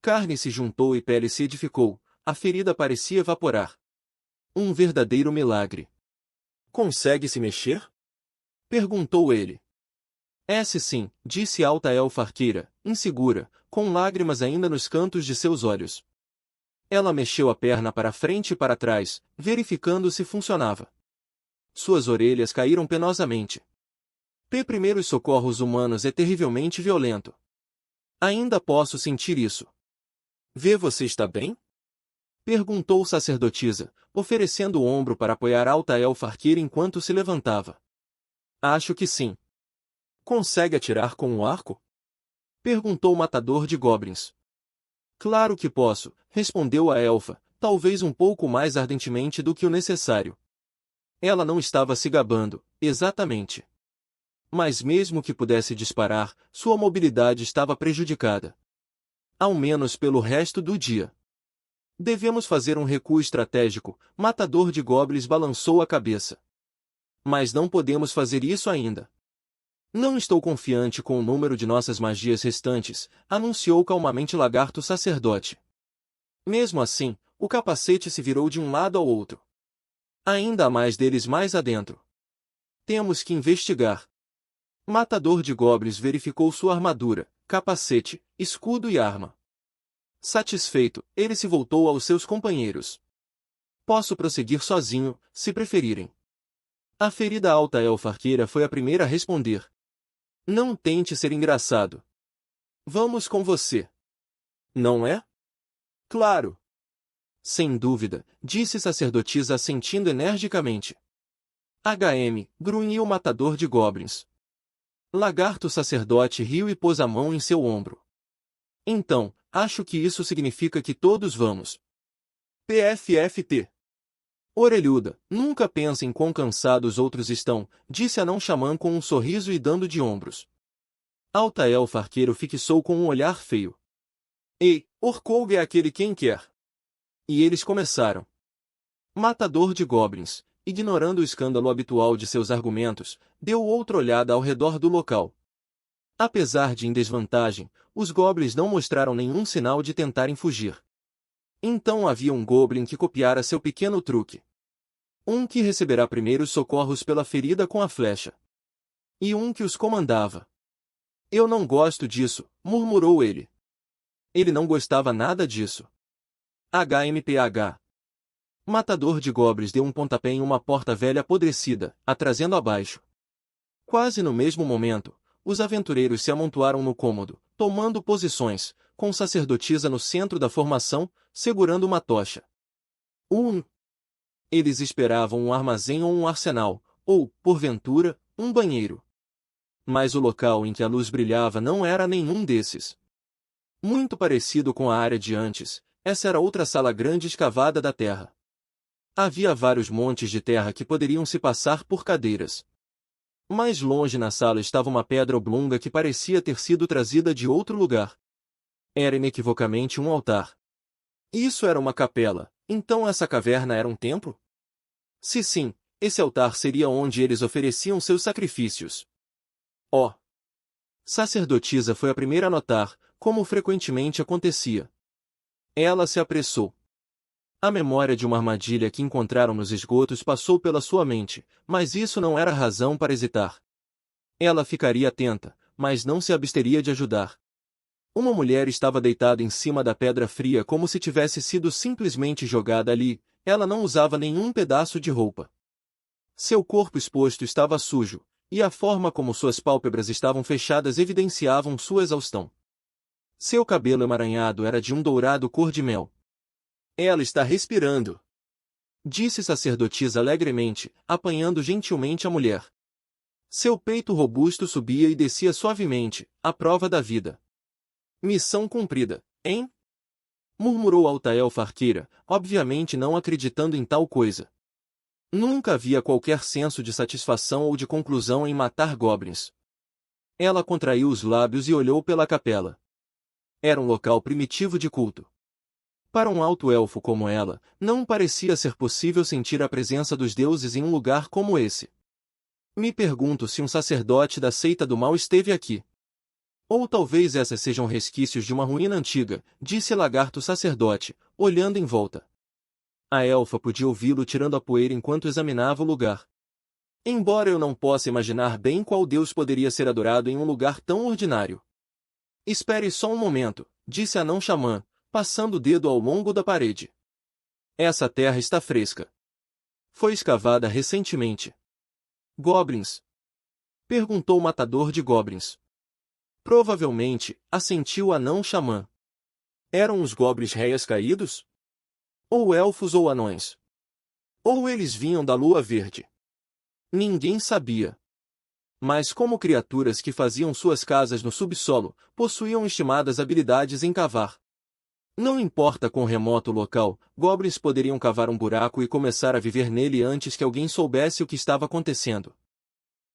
Carne se juntou e pele se edificou, a ferida parecia evaporar. Um verdadeiro milagre. Consegue se mexer? Perguntou ele. Sim, disse Alta Elfa Arqueira, insegura, com lágrimas ainda nos cantos de seus olhos. Ela mexeu a perna para frente e para trás, verificando se funcionava. Suas orelhas caíram penosamente. Primeiros socorros humanos é terrivelmente violento. Ainda posso sentir isso. Vê, você está bem? Perguntou sacerdotisa, oferecendo o ombro para apoiar Alta Elfa Arqueira enquanto se levantava. Acho que sim. Consegue atirar com um arco? Perguntou o Matador de Goblins. Claro que posso, respondeu a elfa, talvez um pouco mais ardentemente do que o necessário. Ela não estava se gabando, exatamente. Mas mesmo que pudesse disparar, sua mobilidade estava prejudicada. Ao menos pelo resto do dia. Devemos fazer um recuo estratégico, Matador de Goblins balançou a cabeça. Mas não podemos fazer isso ainda. Não estou confiante com o número de nossas magias restantes, anunciou calmamente Lagarto sacerdote. Mesmo assim, o capacete se virou de um lado ao outro. Ainda há mais deles mais adentro. Temos que investigar. Matador de Goblins verificou sua armadura, capacete, escudo e arma. Satisfeito, ele se voltou aos seus companheiros. Posso prosseguir sozinho, se preferirem. A ferida Alta Elfa Arqueira foi a primeira a responder. Não tente ser engraçado. Vamos com você. Não é? Claro. Sem dúvida, disse sacerdotisa assentindo energicamente. HM, grunhiu o Matador de Goblins. Lagarto sacerdote riu e pôs a mão em seu ombro. Então, acho que isso significa que todos vamos. PFFT. Orelhuda, nunca pensa em quão cansados outros estão, disse Anão Xamã com um sorriso e dando de ombros. Alta Elfa Arqueiro fixou com um olhar feio. Ei, Orkolg é aquele quem quer. E eles começaram. Matador de Goblins, ignorando o escândalo habitual de seus argumentos, deu outra olhada ao redor do local. Apesar de em desvantagem, os Goblins não mostraram nenhum sinal de tentarem fugir. Então havia um Goblin que copiara seu pequeno truque. Um que receberá primeiros socorros pela ferida com a flecha. E um que os comandava. Eu não gosto disso, murmurou ele. Ele não gostava nada disso. HMPH. Matador de Goblins deu um pontapé em uma porta velha apodrecida, a trazendo abaixo. Quase no mesmo momento, os aventureiros se amontoaram no cômodo, tomando posições, com sacerdotisa no centro da formação, segurando uma tocha. Eles esperavam um armazém ou um arsenal, ou, porventura, um banheiro. Mas o local em que a luz brilhava não era nenhum desses. Muito parecido com a área de antes, essa era outra sala grande escavada da terra. Havia vários montes de terra que poderiam se passar por cadeiras. Mais longe na sala estava uma pedra oblonga que parecia ter sido trazida de outro lugar. Era inequivocamente um altar. Isso era uma capela, então essa caverna era um templo? Se sim, esse altar seria onde eles ofereciam seus sacrifícios. Sacerdotisa foi a primeira a notar, como frequentemente acontecia. Ela se apressou. A memória de uma armadilha que encontraram nos esgotos passou pela sua mente, mas isso não era razão para hesitar. Ela ficaria atenta, mas não se absteria de ajudar. Uma mulher estava deitada em cima da pedra fria como se tivesse sido simplesmente jogada ali, ela não usava nenhum pedaço de roupa. Seu corpo exposto estava sujo, e a forma como suas pálpebras estavam fechadas evidenciavam sua exaustão. Seu cabelo emaranhado era de um dourado cor de mel. Ela está respirando, disse sacerdotisa alegremente, apanhando gentilmente a mulher. Seu peito robusto subia e descia suavemente, à prova da vida. Missão cumprida, hein? Murmurou Alta Elfa Arqueira, obviamente não acreditando em tal coisa. Nunca havia qualquer senso de satisfação ou de conclusão em matar goblins. Ela contraiu os lábios e olhou pela capela. Era um local primitivo de culto. Para um alto elfo como ela, não parecia ser possível sentir a presença dos deuses em um lugar como esse. Me pergunto se um sacerdote da seita do mal esteve aqui. Ou talvez essas sejam resquícios de uma ruína antiga, disse Lagarto sacerdote, olhando em volta. A elfa podia ouvi-lo tirando a poeira enquanto examinava o lugar. Embora eu não possa imaginar bem qual deus poderia ser adorado em um lugar tão ordinário. Espere só um momento, disse Anão Xamã, passando o dedo ao longo da parede. Essa terra está fresca. Foi escavada recentemente. Goblins? Perguntou o matador de goblins. Provavelmente, assentiu o Anão Xamã. Eram os goblins réias caídos? Ou elfos ou anões? Ou eles vinham da lua verde? Ninguém sabia. Mas como criaturas que faziam suas casas no subsolo, possuíam estimadas habilidades em cavar. Não importa quão remoto o local, goblins poderiam cavar um buraco e começar a viver nele antes que alguém soubesse o que estava acontecendo.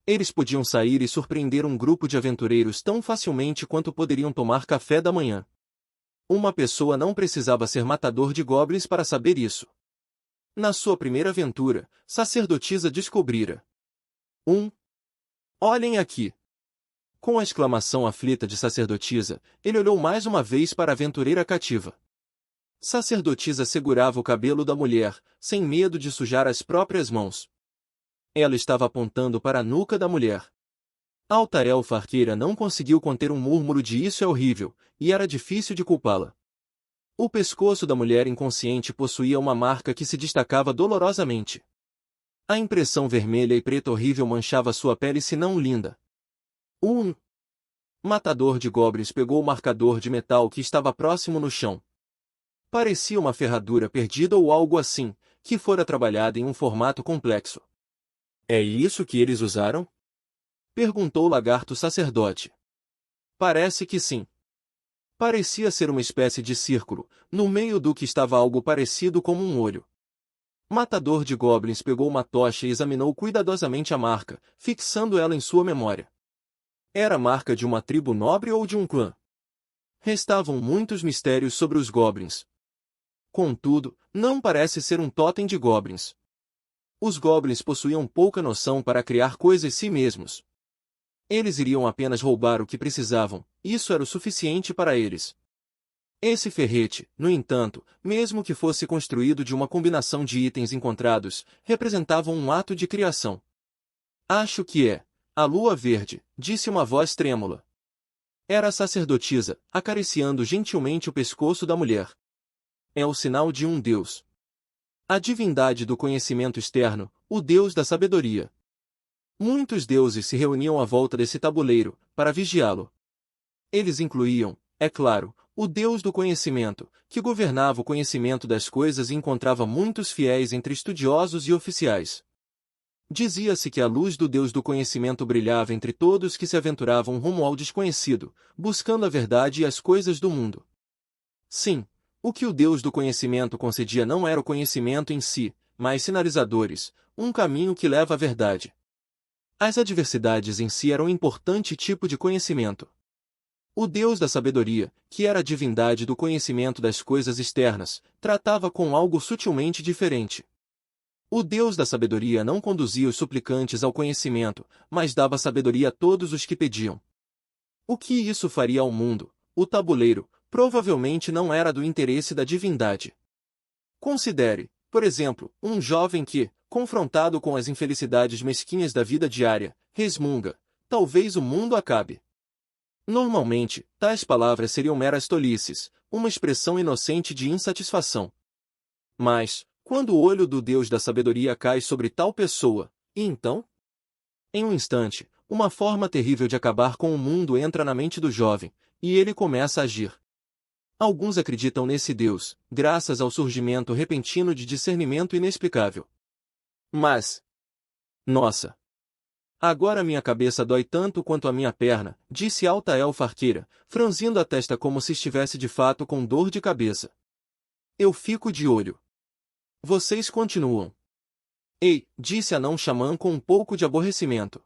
Eles podiam sair e surpreender um grupo de aventureiros tão facilmente quanto poderiam tomar café da manhã. Uma pessoa não precisava ser matador de goblins para saber isso. Na sua primeira aventura, sacerdotisa descobrira. Olhem aqui! Com a exclamação aflita de sacerdotisa, ele olhou mais uma vez para a aventureira cativa. Sacerdotisa segurava o cabelo da mulher, sem medo de sujar as próprias mãos. Ela estava apontando para a nuca da mulher. Alta Elfa Arqueira não conseguiu conter um murmúrio de isso é horrível, e era difícil de culpá-la. O pescoço da mulher inconsciente possuía uma marca que se destacava dolorosamente. A impressão vermelha e preta horrível manchava sua pele se não linda. Matador de goblins pegou o marcador de metal que estava próximo no chão. Parecia uma ferradura perdida ou algo assim, que fora trabalhada em um formato complexo. É isso que eles usaram? Perguntou o lagarto sacerdote. Parece que sim. Parecia ser uma espécie de círculo, no meio do que estava algo parecido com um olho. Matador de Goblins pegou uma tocha e examinou cuidadosamente a marca, fixando ela em sua memória. Era a marca de uma tribo nobre ou de um clã? Restavam muitos mistérios sobre os Goblins. Contudo, não parece ser um totem de Goblins. Os Goblins possuíam pouca noção para criar coisas si mesmos. Eles iriam apenas roubar o que precisavam, isso era o suficiente para eles. Esse ferrete, no entanto, mesmo que fosse construído de uma combinação de itens encontrados, representava um ato de criação. Acho que é a lua verde, disse uma voz trêmula. Era a sacerdotisa, acariciando gentilmente o pescoço da mulher. É o sinal de um deus. A divindade do conhecimento externo, o deus da sabedoria. Muitos deuses se reuniam à volta desse tabuleiro, para vigiá-lo. Eles incluíam, é claro, o deus do conhecimento, que governava o conhecimento das coisas e encontrava muitos fiéis entre estudiosos e oficiais. Dizia-se que a luz do deus do conhecimento brilhava entre todos que se aventuravam rumo ao desconhecido, buscando a verdade e as coisas do mundo. Sim, o que o deus do conhecimento concedia não era o conhecimento em si, mas sinalizadores, um caminho que leva à verdade. As adversidades em si eram um importante tipo de conhecimento. O Deus da sabedoria, que era a divindade do conhecimento das coisas externas, tratava com algo sutilmente diferente. O Deus da sabedoria não conduzia os suplicantes ao conhecimento, mas dava sabedoria a todos os que pediam. O que isso faria ao mundo? O tabuleiro, provavelmente não era do interesse da divindade. Considere, por exemplo, um jovem que, confrontado com as infelicidades mesquinhas da vida diária, resmunga: talvez o mundo acabe. Normalmente, tais palavras seriam meras tolices, uma expressão inocente de insatisfação. Mas, quando o olho do Deus da sabedoria cai sobre tal pessoa, e então? Em um instante, uma forma terrível de acabar com o mundo entra na mente do jovem, e ele começa a agir. Alguns acreditam nesse Deus, graças ao surgimento repentino de discernimento inexplicável. Mas, nossa! Agora minha cabeça dói tanto quanto a minha perna, disse Alta Elfa Arqueira, franzindo a testa como se estivesse de fato com dor de cabeça. Eu fico de olho. Vocês continuam. Ei, disse Anão Xamã com um pouco de aborrecimento.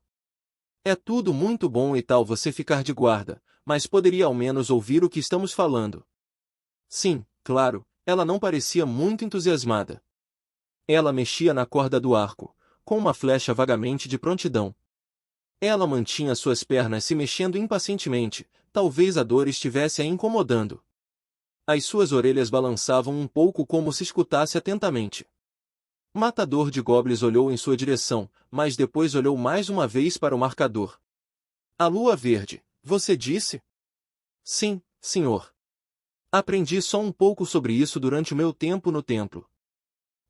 É tudo muito bom e tal você ficar de guarda, mas poderia ao menos ouvir o que estamos falando. Sim, claro, ela não parecia muito entusiasmada. Ela mexia na corda do arco, com uma flecha vagamente de prontidão. Ela mantinha suas pernas se mexendo impacientemente, talvez a dor estivesse a incomodando. As suas orelhas balançavam um pouco como se escutasse atentamente. Matador de Goblins olhou em sua direção, mas depois olhou mais uma vez para o marcador. A lua verde, você disse? Sim, senhor. Aprendi só um pouco sobre isso durante o meu tempo no templo.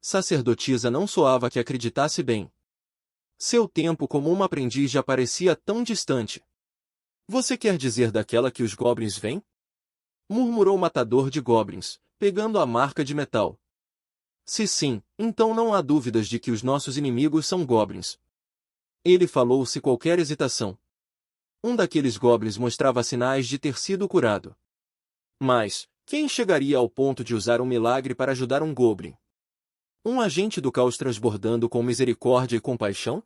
Sacerdotisa não soava que acreditasse bem. Seu tempo como uma aprendiz já parecia tão distante. Você quer dizer daquela que os goblins vêm? Murmurou o matador de goblins, pegando a marca de metal. Se sim, então não há dúvidas de que os nossos inimigos são goblins. Ele falou sem qualquer hesitação. Um daqueles goblins mostrava sinais de ter sido curado. Mas, quem chegaria ao ponto de usar um milagre para ajudar um goblin? Um agente do caos transbordando com misericórdia e compaixão?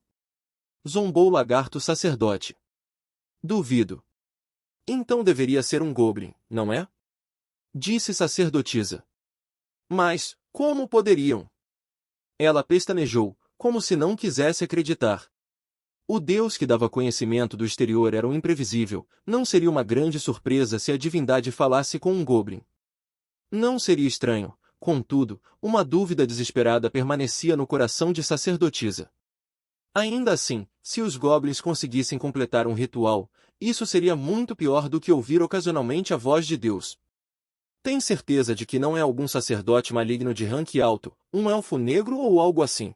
Zombou o lagarto sacerdote. Duvido. Então deveria ser um goblin, não é? Disse sacerdotisa. Mas, como poderiam? Ela pestanejou, como se não quisesse acreditar. O Deus que dava conhecimento do exterior era um imprevisível, não seria uma grande surpresa se a divindade falasse com um goblin. Não seria estranho, contudo, uma dúvida desesperada permanecia no coração de sacerdotisa. Ainda assim, se os goblins conseguissem completar um ritual, isso seria muito pior do que ouvir ocasionalmente a voz de Deus. Tem certeza de que não é algum sacerdote maligno de rank alto, um elfo negro ou algo assim?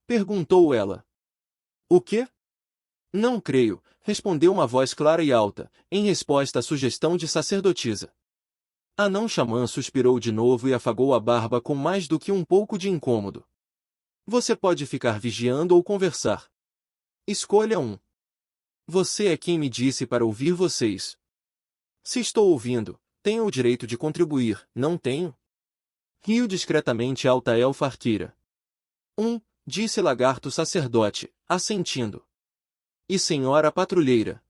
Perguntou ela. O quê? Não creio, respondeu uma voz clara e alta, em resposta à sugestão de sacerdotisa. Anão Xamã suspirou de novo e afagou a barba com mais do que um pouco de incômodo. Você pode ficar vigiando ou conversar. Escolha um. Você é quem me disse para ouvir vocês. Se estou ouvindo, tenho o direito de contribuir, não tenho? Riu discretamente alta elfa arqueira. Disse lagarto sacerdote, assentindo. E senhora patrulheira?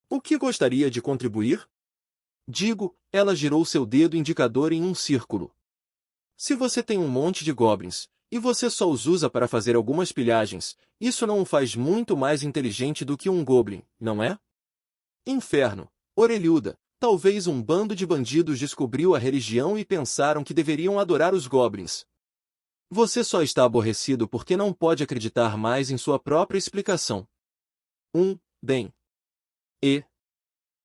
O que gostaria de contribuir? Digo, ela girou seu dedo indicador em um círculo. Se você tem um monte de goblins, e você só os usa para fazer algumas pilhagens, isso não o faz muito mais inteligente do que um goblin, não é? Inferno, orelhuda, talvez um bando de bandidos descobriu a religião e pensaram que deveriam adorar os goblins. Você só está aborrecido porque não pode acreditar mais em sua própria explicação. Bem. E...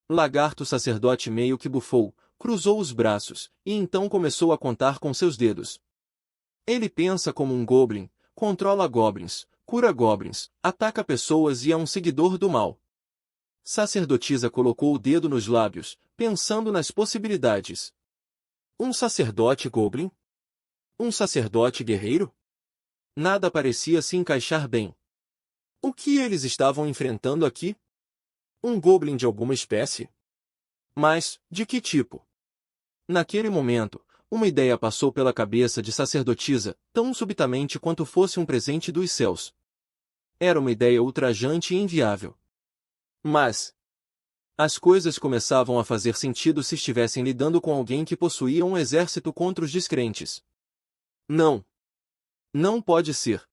Lagarto sacerdote meio que bufou, cruzou os braços, e então começou a contar com seus dedos. Ele pensa como um goblin, controla goblins, cura goblins, ataca pessoas e é um seguidor do mal. Sacerdotisa colocou o dedo nos lábios, pensando nas possibilidades. Um sacerdote goblin? Um sacerdote guerreiro? Nada parecia se encaixar bem. O que eles estavam enfrentando aqui? Um goblin de alguma espécie? Mas, de que tipo? Naquele momento, uma ideia passou pela cabeça de sacerdotisa, tão subitamente quanto fosse um presente dos céus. Era uma ideia ultrajante e inviável. Mas as coisas começavam a fazer sentido se estivessem lidando com alguém que possuía um exército contra os descrentes. Não. Não pode ser.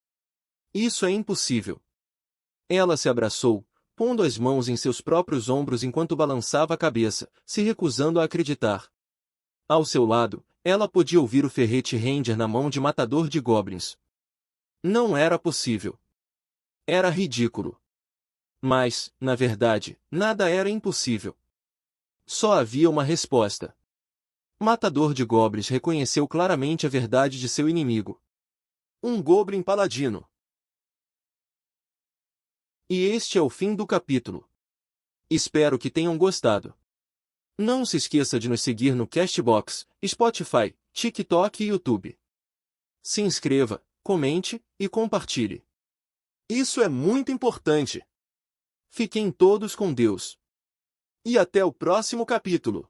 Isso é impossível. Ela se abraçou, pondo as mãos em seus próprios ombros enquanto balançava a cabeça, se recusando a acreditar. Ao seu lado, ela podia ouvir o ferrete Ranger na mão de matador de goblins. Não era possível. Era ridículo. Mas, na verdade, nada era impossível. Só havia uma resposta. Matador de goblins reconheceu claramente a verdade de seu inimigo. Um goblin paladino. E este é o fim do capítulo. Espero que tenham gostado. Não se esqueça de nos seguir no Castbox, Spotify, TikTok e YouTube. Se inscreva, comente e compartilhe. Isso é muito importante. Fiquem todos com Deus. E até o próximo capítulo.